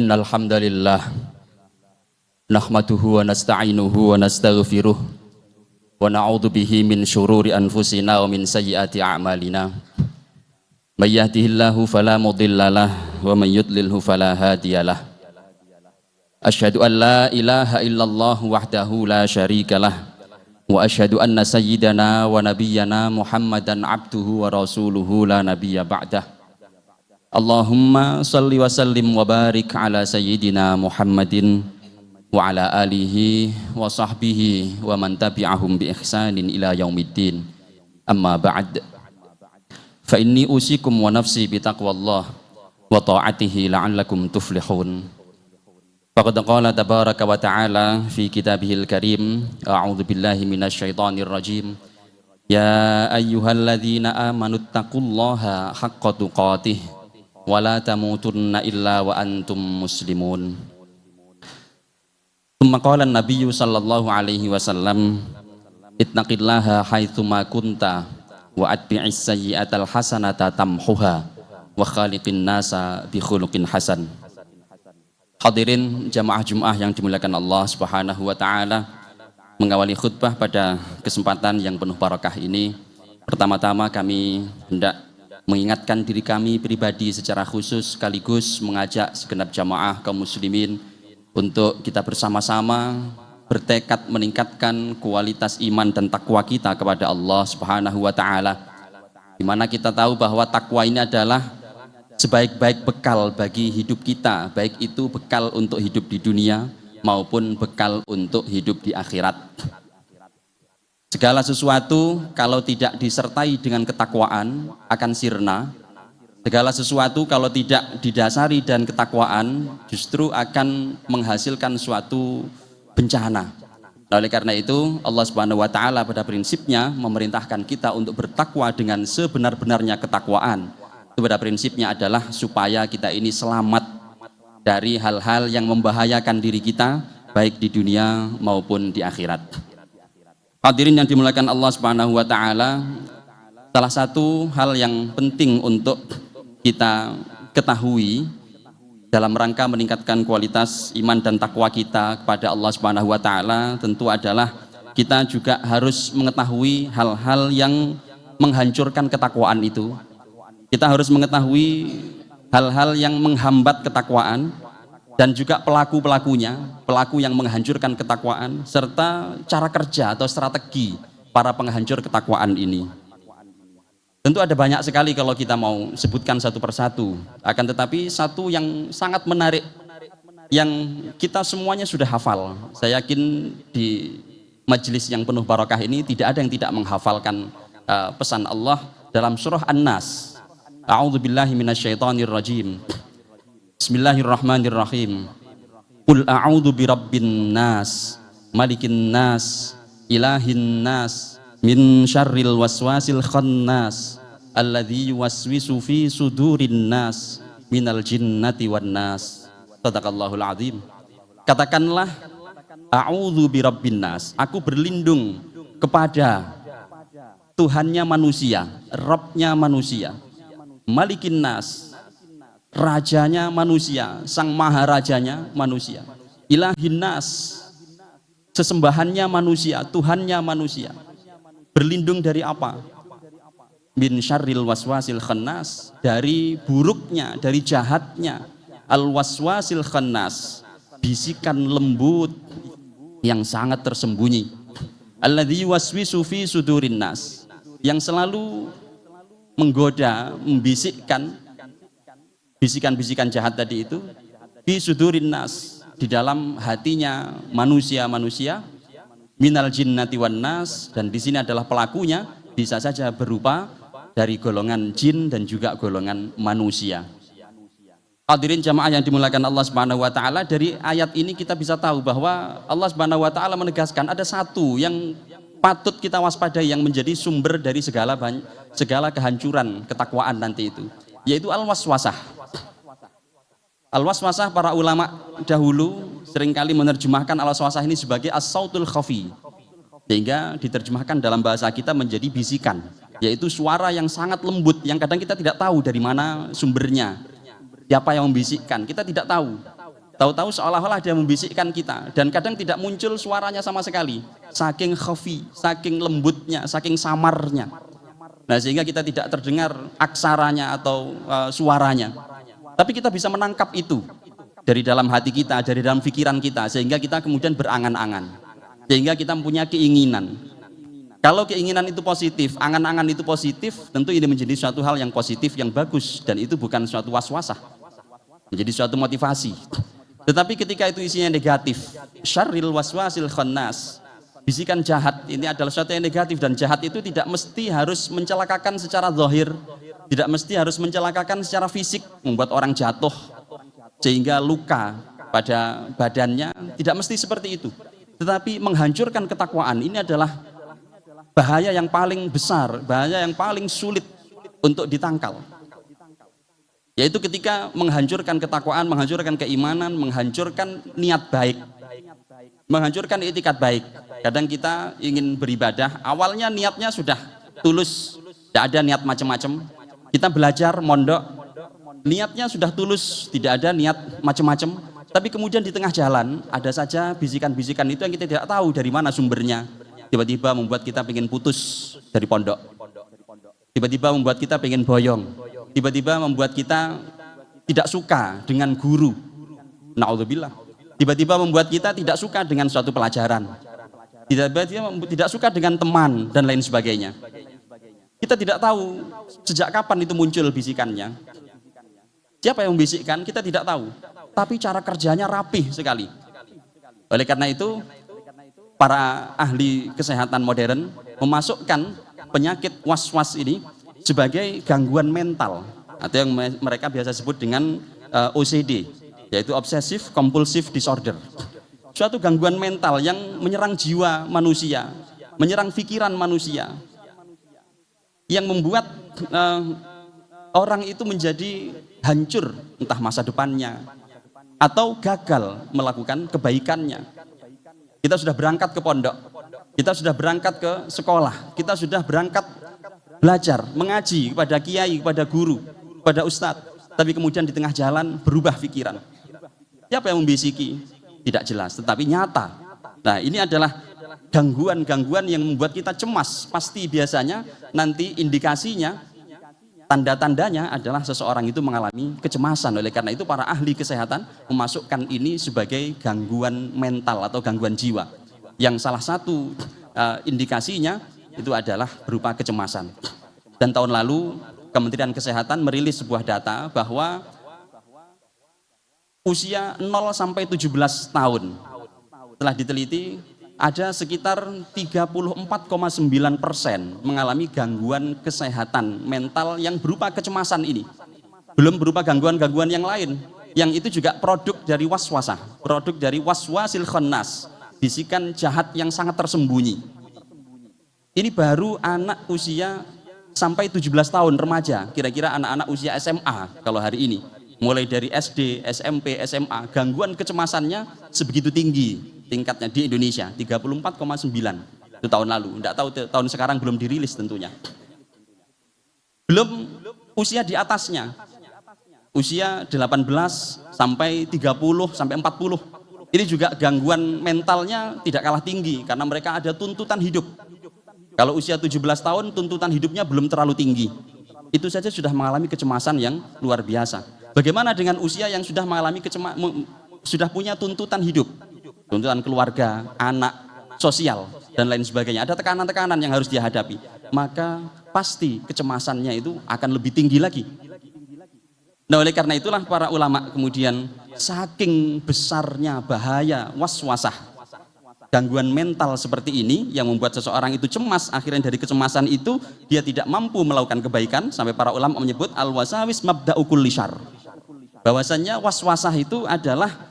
Innal hamdalillah nahmaduhu wa nasta'inuhu wa nastaghfiruh wa na'udzu bihi min syururi anfusina wa min sayyiati a'malina. May yahdihillahu fala mudhillalah wa may yudlilhu fala hadiyalah. Asyhadu an la ilaha illallah wahdahu la syarikalah wa asyhadu anna sayyidana wa nabiyyana Muhammadan abduhu wa rasuluhu la nabiyya ba'dah. Allahumma salli wa sallim wa barik ala sayyidina Muhammadin wa ala alihi wa sahbihi wa man tabi'ahum bi ihsanin ila yaumiddin. Amma ba'd. Fa inni usikum wa nafsi bi taqwallah wa ta'atihi la'allakum tuflihun. Faqad qala tabaraka wa ta'ala fi kitabihil karim, a'udzu billahi minasy syaithanir rajim. Ya ayyuhalladzina amanu taqullaha haqqa tuqatih wala tamutunna illa wa antum muslimun. Tsumma qala an-nabiyyu sallallahu alaihi wasallam, ittaqillaha haitsuma kunta wa atbi'is sayyi'atal hasanata tamhuha wa khaliqin nasa bi khuluqin hasan. Hadirin jamaah Jumat yang dimuliakan Allah Subhanahu wa taala, mengawali khutbah pada kesempatan yang penuh barakah ini, pertama-tama kami hendak mengingatkan diri kami pribadi secara khusus sekaligus mengajak segenap jamaah kaum muslimin untuk kita bersama-sama bertekad meningkatkan kualitas iman dan takwa kita kepada Allah Subhanahu wa taala. Di mana kita tahu bahwa takwa ini adalah sebaik-baik bekal bagi hidup kita, baik itu bekal untuk hidup di dunia maupun bekal untuk hidup di akhirat. Segala sesuatu kalau tidak disertai dengan ketakwaan akan sirna. Segala sesuatu kalau tidak didasari dan ketakwaan justru akan menghasilkan suatu bencana. Oleh karena itu Allah Subhanahu wa taala pada prinsipnya memerintahkan kita untuk bertakwa dengan sebenar-benarnya ketakwaan. Itu pada prinsipnya adalah supaya kita ini selamat dari hal-hal yang membahayakan diri kita baik di dunia maupun di akhirat. Hadirin yang dimuliakan Allah Subhanahu wa taala, salah satu hal yang penting untuk kita ketahui dalam rangka meningkatkan kualitas iman dan takwa kita kepada Allah Subhanahu wa taala tentu adalah kita juga harus mengetahui hal-hal yang menghancurkan ketakwaan itu. Kita harus mengetahui hal-hal yang menghambat ketakwaan dan juga pelaku-pelakunya, pelaku yang menghancurkan ketakwaan, serta cara kerja atau strategi para penghancur ketakwaan ini. Tentu ada banyak sekali kalau kita mau sebutkan satu persatu, akan tetapi satu yang sangat menarik, yang kita semuanya sudah hafal. Saya yakin di majelis yang penuh barakah ini tidak ada yang tidak menghafalkan pesan Allah dalam surah An-Nas. A'udzu billahi minasyaitonir rajim. Bismillahirrahmanirrahim. Qul a'udzu birabbin nas, malikin nas, ilahin nas, min syarril waswasil khannas, alladzi yuwaswisu fi sudurin nas, minal jinnati wan nas. Shadaqallahul azim. Katakanlah, a'udzu birabbin nas, aku berlindung kepada Tuhannya manusia, Rabbnya manusia, malikin nas, rajanya manusia, sang maharajanya manusia, ilahin nas, sesembahannya manusia, Tuhannya manusia. Berlindung dari apa? Min syarril waswasil khannas, dari buruknya, dari jahatnya al waswasil khannas, bisikan lembut yang sangat tersembunyi, alladzi yuwaswisu fi sudurin nas, yang selalu menggoda, membisikkan bisikan-bisikan jahat tadi itu fi sudurin nas, di dalam hatinya manusia-manusia, minal jinnati wan nas, dan di sini adalah pelakunya bisa saja berupa dari golongan jin dan juga golongan manusia. Hadirin jamaah yang dimuliakan Allah Subhanahu wa taala, dari ayat ini kita bisa tahu bahwa Allah Subhanahu wa taala menegaskan ada satu yang patut kita waspadai yang menjadi sumber dari segala kehancuran ketakwaan nanti itu, yaitu al-waswasah. Al-waswasah, para ulama dahulu seringkali menerjemahkan al-waswasah ini sebagai as-sautul khafi, sehingga diterjemahkan dalam bahasa kita menjadi bisikan, yaitu suara yang sangat lembut yang kadang kita tidak tahu dari mana sumbernya, siapa yang membisikkan, kita tidak tahu. Tahu-tahu seolah-olah dia membisikkan kita dan kadang tidak muncul suaranya sama sekali. Saking khafi, saking lembutnya, saking samarnya. Nah, sehingga kita tidak terdengar aksaranya atau suaranya. Tapi kita bisa menangkap itu dari dalam hati kita, dari dalam pikiran kita, sehingga kita kemudian berangan-angan. Sehingga kita mempunyai keinginan. Kalau keinginan itu positif, angan-angan itu positif, tentu ini menjadi suatu hal yang positif, yang bagus, dan itu bukan suatu waswasah. Menjadi suatu motivasi. Tetapi ketika itu isinya negatif, syarril waswasil khannas, bisikan jahat, ini adalah sesuatu yang negatif, dan jahat itu tidak mesti harus mencelakakan secara zahir, tidak mesti harus mencelakakan secara fisik, membuat orang jatuh sehingga luka pada badannya, tidak mesti seperti itu. Tetapi menghancurkan ketakwaan ini adalah bahaya yang paling besar, bahaya yang paling sulit untuk ditangkal. Yaitu ketika menghancurkan ketakwaan, menghancurkan keimanan, menghancurkan niat baik, menghancurkan itikat baik. Kadang kita ingin beribadah, awalnya niatnya sudah tulus, tidak ada niat macam-macam. Kita belajar mondok, niatnya sudah tulus, tidak ada niat macam-macam. Tapi kemudian di tengah jalan ada saja bisikan-bisikan itu yang kita tidak tahu dari mana sumbernya. Tiba-tiba membuat kita ingin putus dari pondok. Tiba-tiba membuat kita ingin boyong. Tiba-tiba membuat kita tidak suka dengan guru. Na'udzubillah. Tiba-tiba membuat kita tidak suka dengan suatu pelajaran. Tiba-tiba tidak suka dengan teman dan lain sebagainya. Kita tidak tahu sejak kapan itu muncul bisikannya. Siapa yang membisikkan? Kita tidak tahu. Tapi cara kerjanya rapih sekali. Oleh karena itu, para ahli kesehatan modern memasukkan penyakit was-was ini sebagai gangguan mental atau yang mereka biasa sebut dengan OCD, yaitu Obsessive Compulsive Disorder. Suatu gangguan mental yang menyerang jiwa manusia, menyerang pikiran manusia, yang membuat orang itu menjadi hancur entah masa depannya atau gagal melakukan kebaikannya. Kita sudah berangkat ke pondok, kita sudah berangkat ke sekolah, kita sudah berangkat belajar, mengaji kepada kiai, kepada guru, kepada ustadz, tapi kemudian di tengah jalan berubah pikiran. Siapa yang membisiki? Tidak jelas, tetapi nyata. Nah, ini adalah gangguan-gangguan yang membuat kita cemas. Pasti biasanya nanti indikasinya, tanda-tandanya adalah seseorang itu mengalami kecemasan. Oleh karena itu para ahli kesehatan memasukkan ini sebagai gangguan mental atau gangguan jiwa. Yang salah satu indikasinya itu adalah berupa kecemasan. Dan tahun lalu Kementerian Kesehatan merilis sebuah data bahwa usia 0 sampai 17 tahun telah diteliti ada sekitar 34,9% mengalami gangguan kesehatan mental yang berupa kecemasan ini. Belum berupa gangguan-gangguan yang lain, yang itu juga produk dari waswasah, produk dari waswasil khannas, bisikan jahat yang sangat tersembunyi. Ini baru anak usia sampai 17 tahun, remaja, kira-kira anak-anak usia SMA kalau hari ini. Mulai dari SD, SMP, SMA, gangguan kecemasannya sebegitu tinggi tingkatnya di Indonesia, 34,9 itu tahun lalu. Tidak tahu tahun sekarang belum dirilis tentunya. Belum usia di atasnya, usia 18 sampai 30 sampai 40. Ini juga gangguan mentalnya tidak kalah tinggi karena mereka ada tuntutan hidup. Kalau usia 17 tahun tuntutan hidupnya belum terlalu tinggi. Itu saja sudah mengalami kecemasan yang luar biasa. Bagaimana dengan usia yang sudah mengalami sudah punya tuntutan hidup, tuntutan keluarga, anak, sosial dan lain sebagainya. Ada tekanan-tekanan yang harus dihadapi. Maka pasti kecemasannya itu akan lebih tinggi lagi. Nah, oleh karena itulah para ulama kemudian saking besarnya bahaya waswasah, gangguan mental seperti ini yang membuat seseorang itu cemas, akhirnya dari kecemasan itu dia tidak mampu melakukan kebaikan, sampai para ulama menyebut al-wasawis mabda'u kulli syarr. Bahwasannya waswasah itu adalah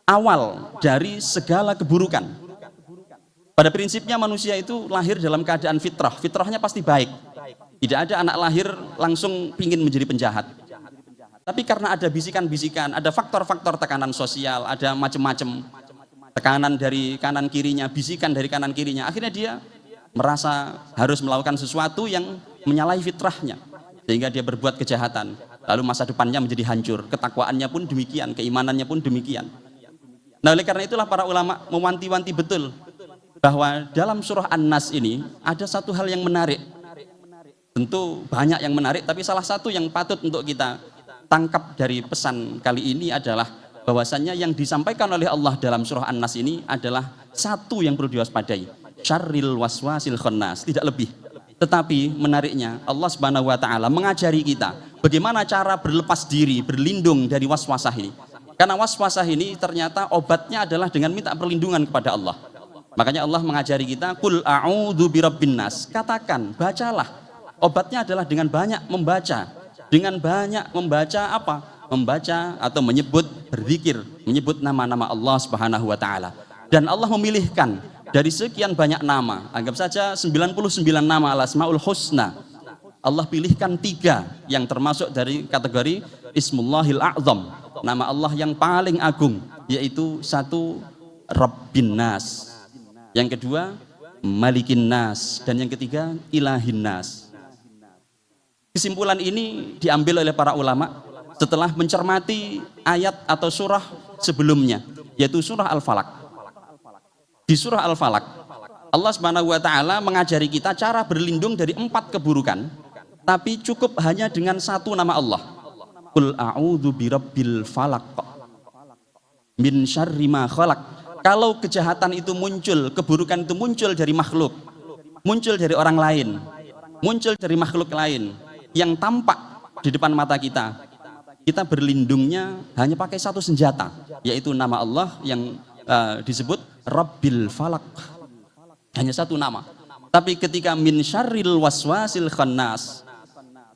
awal dari segala keburukan. Pada prinsipnya manusia itu lahir dalam keadaan fitrah, fitrahnya pasti baik. Tidak ada anak lahir langsung ingin menjadi penjahat. Tapi karena ada bisikan-bisikan, ada faktor-faktor tekanan sosial, ada macam-macam tekanan dari kanan kirinya, bisikan dari kanan kirinya, akhirnya dia merasa harus melakukan sesuatu yang menyalahi fitrahnya, sehingga dia berbuat kejahatan. lalu masa depannya menjadi hancur, ketakwaannya pun demikian, keimanannya pun demikian. Nah, oleh karena itulah para ulama mewanti-wanti betul bahwa dalam surah An-Nas ini ada satu hal yang menarik. Tentu banyak yang menarik, tapi salah satu yang patut untuk kita tangkap dari pesan kali ini adalah bahwasannya yang disampaikan oleh Allah dalam surah An-Nas ini adalah satu yang perlu diwaspadai, syarril waswasil khannas, tidak lebih. Tetapi menariknya Allah Subhanahu wa taala mengajari kita bagaimana cara berlepas diri, berlindung dari waswasah ini. Karena waswasah ini ternyata obatnya adalah dengan minta perlindungan kepada Allah. Makanya Allah mengajari kita, qul a'udzu birabbin nas. Katakan, bacalah. Obatnya adalah dengan banyak membaca. Dengan banyak membaca apa? Membaca atau menyebut, berzikir, menyebut nama-nama Allah Subhanahu wa taala. Dan Allah memilihkan dari sekian banyak nama, anggap saja 99 nama al-asmaul husna. Allah pilihkan 3 yang termasuk dari kategori Ismullahil A'zam, nama Allah yang paling agung, yaitu 1 Rabbin Nas, yang kedua Malikin Nas, dan yang ketiga Ilahin Nas. Kesimpulan ini diambil oleh para ulama setelah mencermati ayat atau surah sebelumnya, yaitu surah Al-Falaq. Di surah Al-Falaq Allah Subhanahu wa taala mengajari kita cara berlindung dari 4 keburukan, tapi cukup hanya dengan 1 nama Allah. Qul a'udzu birabbil falaq min syarri ma khalaq. Kalau kejahatan itu muncul, keburukan itu muncul dari makhluk, muncul dari orang lain, muncul dari makhluk lain yang tampak di depan mata kita, kita berlindungnya hanya pakai 1 senjata, yaitu nama Allah yang disebut Rabbil Falaq. Hanya 1 nama. Tapi ketika min syarril waswasil khannas,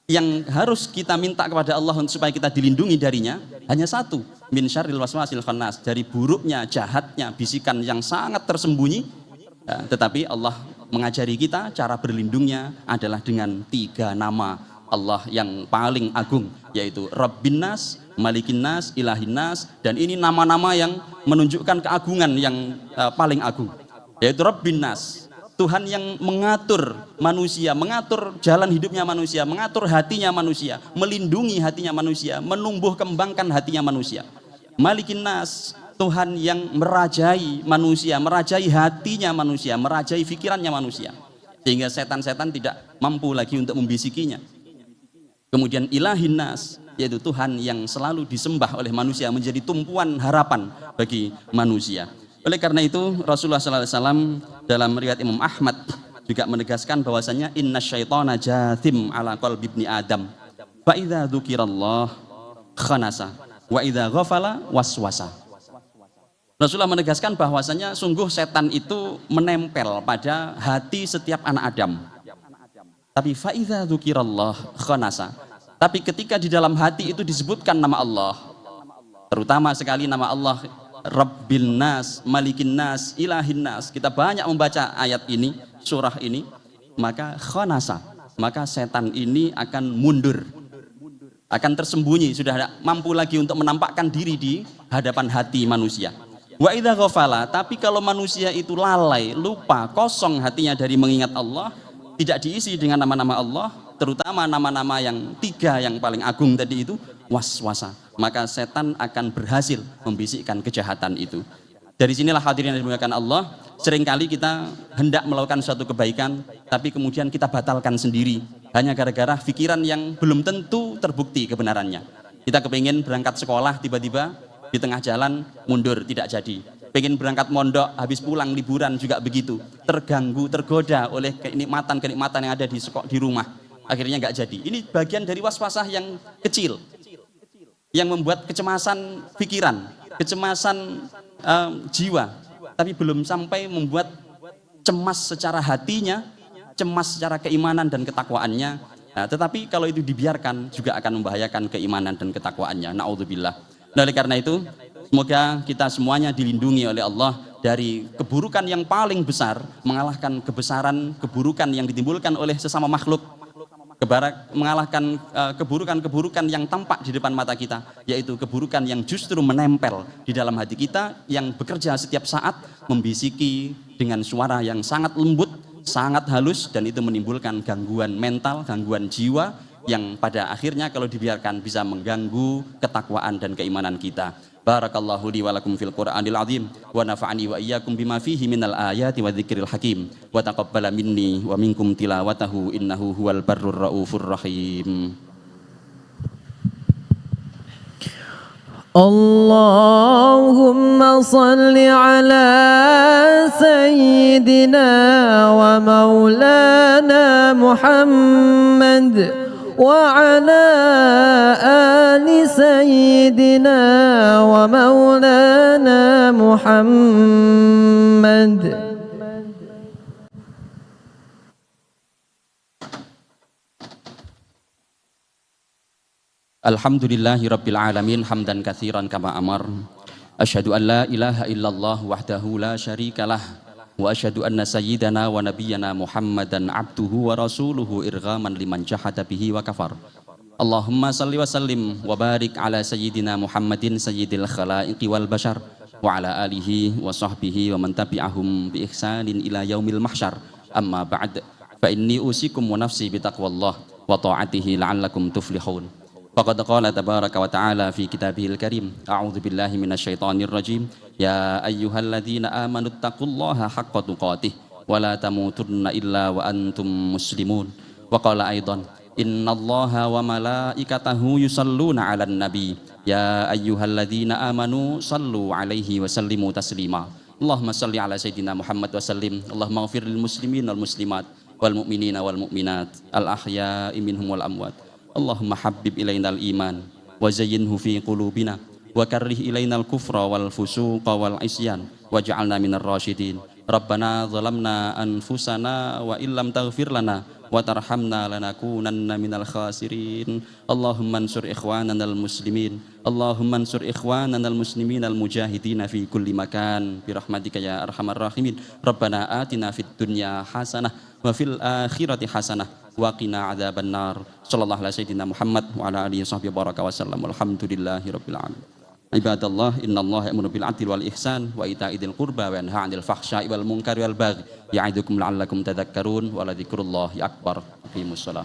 yang harus kita minta kepada Allah supaya kita dilindungi darinya hanya 1, min syarril waswasil khannas, dari buruknya, jahatnya bisikan yang sangat tersembunyi. Tetapi Allah mengajari kita cara berlindungnya adalah dengan 3 nama Allah yang paling agung, yaitu Rabbin Nas, Malikin Nas, Ilahin Nas. Dan ini nama-nama yang menunjukkan keagungan yang paling agung, yaitu Rabbin Nas, Tuhan yang mengatur manusia, mengatur jalan hidupnya manusia, mengatur hatinya manusia, melindungi hatinya manusia, menumbuh kembangkan hatinya manusia. Malikin Nas, Tuhan yang merajai manusia, merajai hatinya manusia, merajai pikirannya manusia, sehingga setan-setan tidak mampu lagi untuk membisikinya. Kemudian Ilahin Nas, yaitu Tuhan yang selalu disembah oleh manusia, menjadi tumpuan harapan bagi manusia. Oleh karena itu Rasulullah SAW dalam riwayat Imam Ahmad juga menegaskan bahwasanya inna syaitana jathim ala qalbi ibni Adam fa idza dzukirallah khanasa wa idza ghafala waswasa. Rasulullah menegaskan bahwasanya sungguh setan itu menempel pada hati setiap anak Adam. Tapi fa idza dzukirallah khanasa. Tapi ketika di dalam hati itu disebutkan nama Allah, terutama sekali nama Allah Rabbin Nas, Malikin Nas, Ilahin Nas, kita banyak membaca ayat ini, surah ini, maka khanasa, maka setan ini akan mundur, akan tersembunyi, sudah tidak mampu lagi untuk menampakkan diri di hadapan hati manusia. Wa idza ghafala, tapi kalau manusia itu lalai, lupa, kosong hatinya dari mengingat Allah, tidak diisi dengan nama-nama Allah, terutama nama-nama yang 3 yang paling agung tadi itu, waswasa, maka setan akan berhasil membisikkan kejahatan itu. Dari sinilah hadirin yang dimuliakan Allah, seringkali kita hendak melakukan suatu kebaikan, tapi kemudian kita batalkan sendiri, hanya gara-gara pikiran yang belum tentu terbukti kebenarannya. Kita kepingin berangkat sekolah, tiba-tiba di tengah jalan mundur, tidak jadi. Pengen berangkat mondok, habis pulang liburan juga begitu, terganggu, tergoda oleh kenikmatan-kenikmatan yang ada di rumah, akhirnya nggak jadi. Ini bagian dari waswasah yang kecil, yang membuat kecemasan pikiran, kecemasan jiwa, tapi belum sampai membuat cemas secara hatinya, cemas secara keimanan dan ketakwaannya. Nah, tetapi kalau itu dibiarkan juga akan membahayakan keimanan dan ketakwaannya. Na'udzubillah. Nah, oleh karena itu semoga kita semuanya dilindungi oleh Allah dari keburukan yang paling besar, mengalahkan kebesaran keburukan yang ditimbulkan oleh sesama makhluk, mengalahkan keburukan-keburukan yang tampak di depan mata kita, yaitu keburukan yang justru menempel di dalam hati kita, yang bekerja setiap saat membisiki dengan suara yang sangat lembut, sangat halus, dan itu menimbulkan gangguan mental, gangguan jiwa, yang pada akhirnya kalau dibiarkan bisa mengganggu ketakwaan dan keimanan kita. Barakallahu li wa lakum fil Qur'anil azim wa nafa'ani wa iyyakum bima fihi minal ayati wa dzikril hakim wa taqabbala minni wa minkum tilawatahu innahu huwal barrur raufur rahim. Allahumma salli ala sayyidina wa maulana Muhammad وعلى آل سيدنا ومولانا محمد. Alhamdulillahi rabbil alamin hamdan katsiran kama amar. Asyhadu an la ilaha illallah wahdahu la syarikalah wa asyhadu anna sayyidana wa nabiyyana Muhammadan abduhu wa rasuluhu irghaman liman jahada bihi wa kafar. Allahumma salli wa sallim wa barik ala sayyidina Muhammadin sayyidil khalaiqi wal bashar wa ala alihi wa sahbihi wa man tabi'ahum bi ihsanin ila yaumil mahsyar. Amma ba'd, fa inni usikum wa nafsi bi taqwallah wa ta'atihi la'allakum tuflihun. Faqad qala tabaraka wa ta'ala fi kitabihil karim, a'udzu billahi minasyaitonir rajim, ya ayyuhalladzina amanu taqullaha haqqa tuqatih wa la tamutunna illa wa antum muslimun. Wa qala aidan, innallaha wa malaikatahu yusalluna 'alan nabi ya ayyuhalladzina amanu sallu 'alaihi wa sallimu taslima. Allahumma salli ala sayyidina Muhammad wa sallim. Allahumma ighfir lil muslimin wal muslimat wal mu'minina wal mu'minat al ahya'i minhum wal amwat. Allahumma habbib ilainal iman wa zayyinhu fi qulubina wa karrih ilainal kufra wal fusuqa wal isyan waj'alna minar rasyidin. Rabbana zalamna anfusana wa illam taghfir lana wa tarhamna lanakunanna minal khasirin. Allahumma ansur ikhwananal muslimin, Allahumma ansur ikhwananal muslimin al mujahidin fi kulli makan bi rahmatika ya arhamar rahimin. Rabbana atina fid dunya hasanah wa fil akhirati hasanah wa qina adzabannar. Sallallahu alaihi sayyidina Muhammad wa ala alihi washabbihi baraka wasallam. Alhamdulillahi rabbil alamin. Ibadallah, innallaha ya'muru bil 'adli wal ihsan wa ita'i dzil qurba wa yanha 'anil fahsya'i wal munkari wal baghi ya'idukum la'allakum tadhakkarun wa la dzikrullahi akbar. Aqimussalah.